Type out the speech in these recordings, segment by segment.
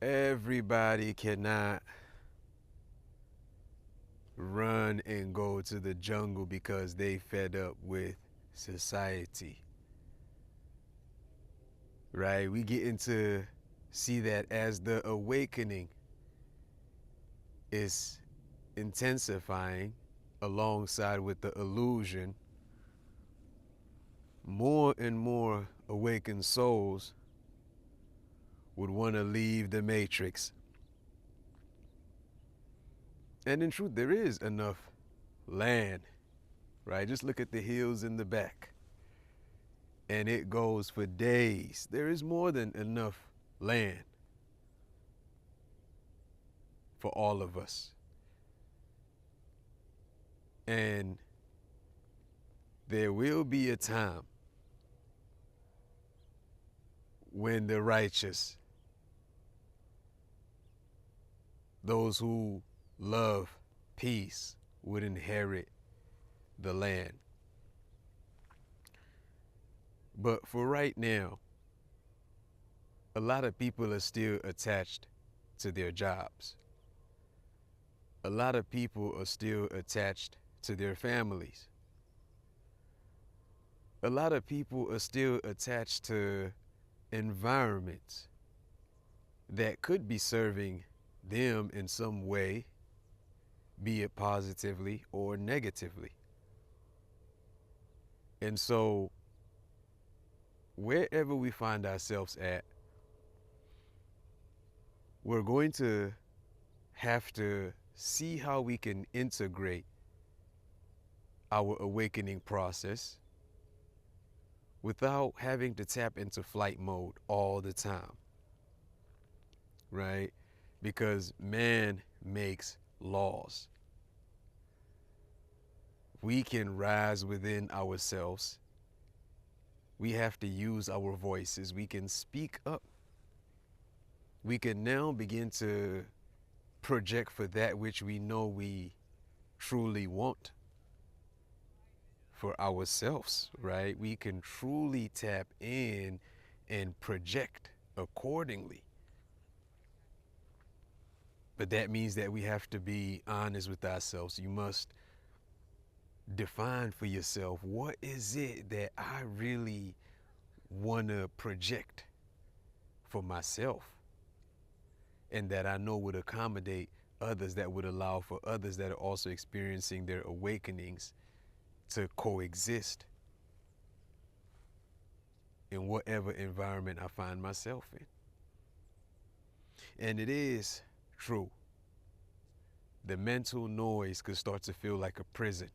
Everybody cannot run and go to the jungle because they fed up with society, right? We get into see that as the awakening is intensifying alongside with the illusion, more and more awakened souls would want to leave the matrix. And in truth, there is enough land, right? Just look at the hills in the back. And it goes for days. There is more than enough land for all of us. And there will be a time when the righteous, those who love peace, would inherit the land. But for right now, a lot of people are still attached to their jobs. A lot of people are still attached to their families. A lot of people are still attached to environments that could be serving them in some way, be it positively or negatively. And so, wherever we find ourselves at, we're going to have to see how we can integrate our awakening process without having to tap into flight mode all the time, right? Because man makes laws. We can rise within ourselves. We have to use our voices. We can speak up. We can now begin to project for that which we know we truly want for ourselves, right? We can truly tap in and project accordingly. But that means that we have to be honest with ourselves. You must define for yourself, what is it that I really want to project for myself, and that I know would accommodate others, that would allow for others that are also experiencing their awakenings to coexist in whatever environment I find myself in. And it is true. The mental noise could start to feel like a prison,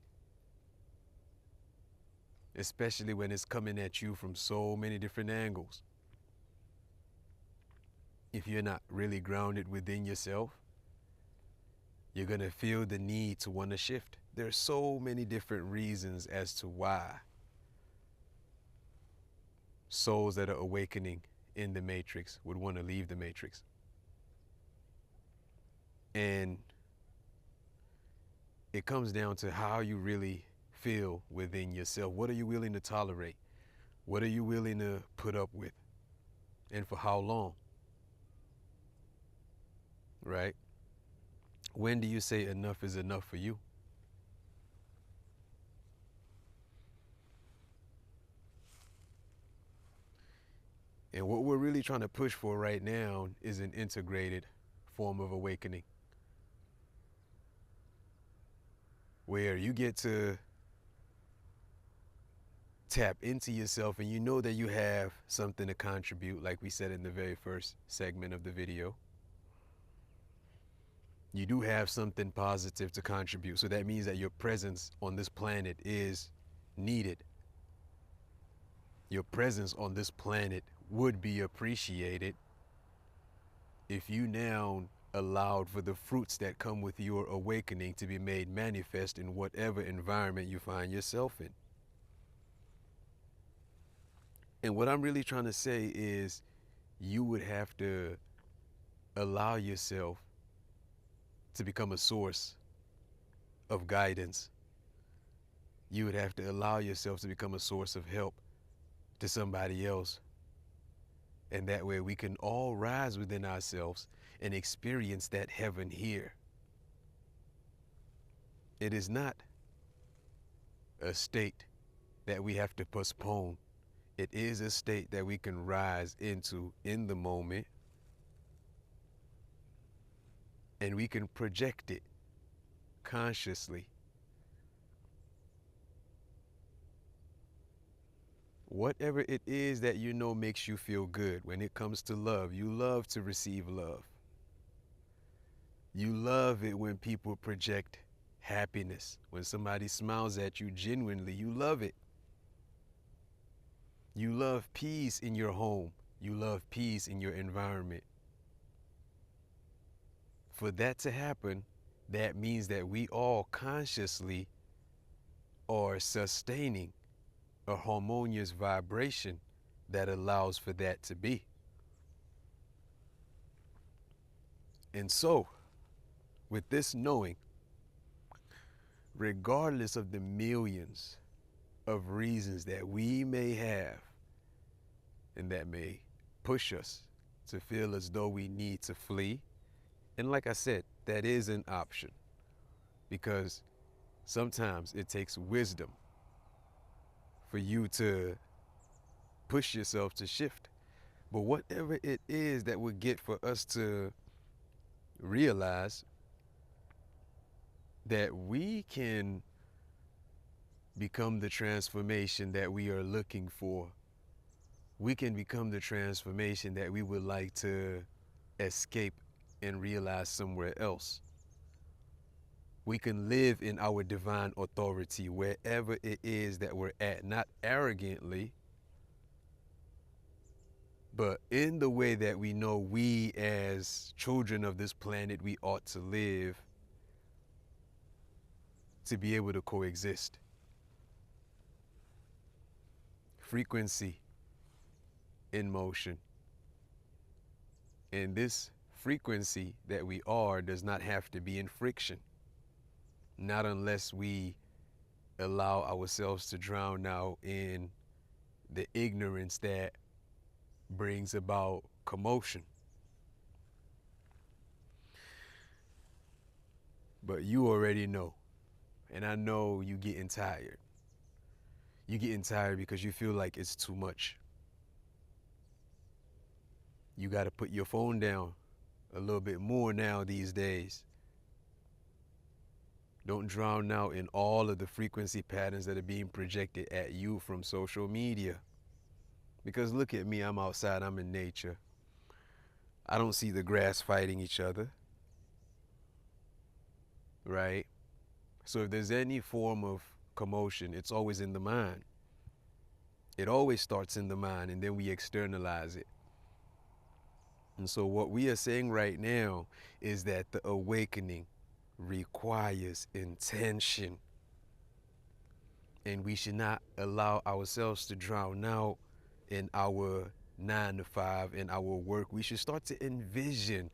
especially when it's coming at you from so many different angles. If you're not really grounded within yourself, you're going to feel the need to want to shift. There's so many different reasons as to why souls that are awakening in the matrix would want to leave the matrix. And it comes down to how you really feel within yourself. What are you willing to tolerate? What are you willing to put up with? And for how long? Right? When do you say enough is enough for you? And what we're really trying to push for right now is an integrated form of awakening, where you get to tap into yourself and you know that you have something to contribute, like we said in the very first segment of the video. You do have something positive to contribute. So that means that your presence on this planet is needed. Your presence on this planet would be appreciated if you now allowed for the fruits that come with your awakening to be made manifest in whatever environment you find yourself in. And what I'm really trying to say is, you would have to allow yourself to become a source of guidance. You would have to allow yourself to become a source of help to somebody else And that way we can all rise within ourselves and experience that heaven here. It is not a state that we have to postpone. It is a state that we can rise into in the moment, and we can project it consciously. Whatever it is that you know makes you feel good when it comes to love, you love to receive love. You love it when people project happiness. When somebody smiles at you genuinely, you love it. You love peace in your home. You love peace in your environment. For that to happen, that means that we all consciously are sustaining a harmonious vibration that allows for that to be. And so, with this knowing, regardless of the millions of reasons that we may have and that may push us to feel as though we need to flee, and like I said, that is an option, because sometimes it takes wisdom for you to push yourself to shift. But whatever it is that would get for us to realize that we can become the transformation that we are looking for. We can become the transformation that we would like to escape and realize somewhere else. We can live in our divine authority wherever it is that we're at, not arrogantly, but in the way that we know we as children of this planet, we ought to live to be able to coexist. Frequency in motion. And this frequency that we are does not have to be in friction. Not unless we allow ourselves to drown out in the ignorance that brings about commotion. But you already know, and I know you getting tired. You getting tired because you feel like it's too much. You got to put your phone down a little bit more now these days. Don't drown out in all of the frequency patterns that are being projected at you from social media. Because look at me, I'm outside, I'm in nature. I don't see the grass fighting each other, right? So if there's any form of commotion, it's always in the mind. It always starts in the mind, and then we externalize it. And so what we are saying right now is that the awakening requires intention. And we should not allow ourselves to drown out in our 9 to 5 and our work. We should start to envision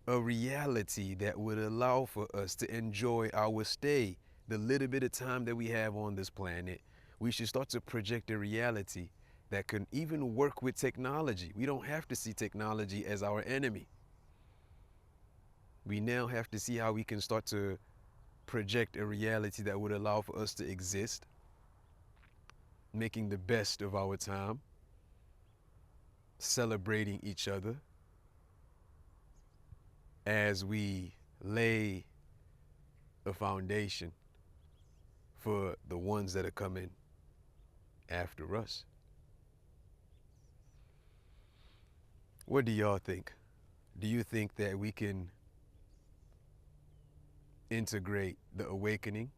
a reality that would allow for us to enjoy our stay, the little bit of time that we have on this planet. We should start to project a reality that can even work with technology. We don't have to see technology as our enemy. We now have to see how we can start to project a reality that would allow for us to exist, making the best of our time, celebrating each other as we lay a foundation for the ones that are coming after us. What do y'all think? Do you think that we can integrate the awakening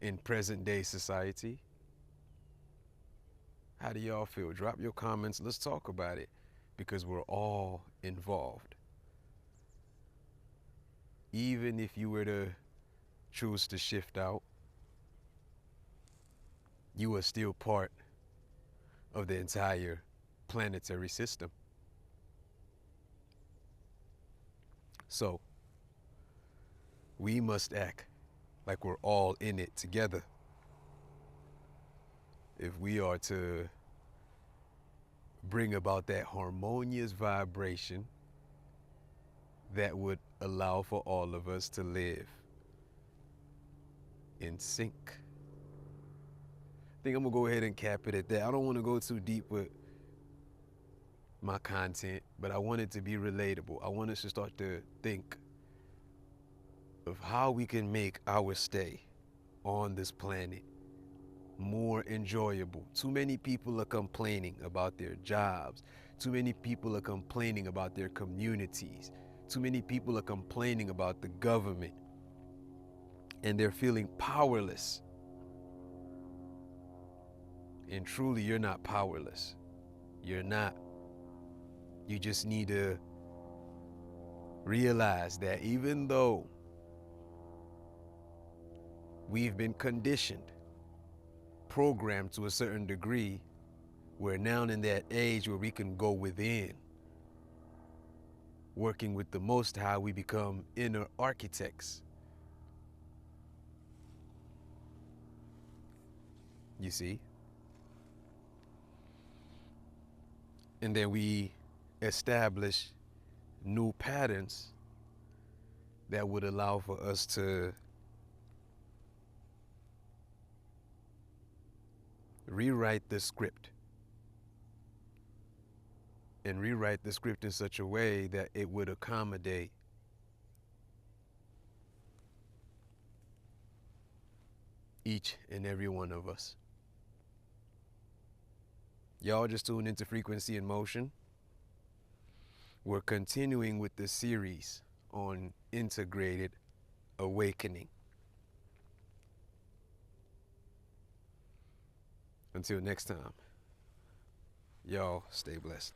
in present day society? How do y'all feel? Drop your comments. Let's talk about it, because we're all involved. Even if you were to choose to shift out, you are still part of the entire planetary system. So we must act like we're all in it together if we are to bring about that harmonious vibration that would allow for all of us to live in sync. I think I'm gonna go ahead and cap it at that. I don't want to go too deep with my content, but I want it to be relatable. I want us to start to think of how we can make our stay on this planet more enjoyable. Too many people are complaining about their jobs. Too many people are complaining about their communities. Too many people are complaining about the government. And they're feeling powerless. And truly, you're not powerless. You're not. You just need to realize that even though we've been conditioned, programmed to a certain degree, we're now in that age where we can go within. Working with the Most High, we become inner architects. You see? And then we establish new patterns that would allow for us to rewrite the script. And rewrite the script in such a way that it would accommodate each and every one of us. Y'all just tuned into Frequency in Motion. We're continuing with the series on integrated awakening. Until next time, y'all stay blessed.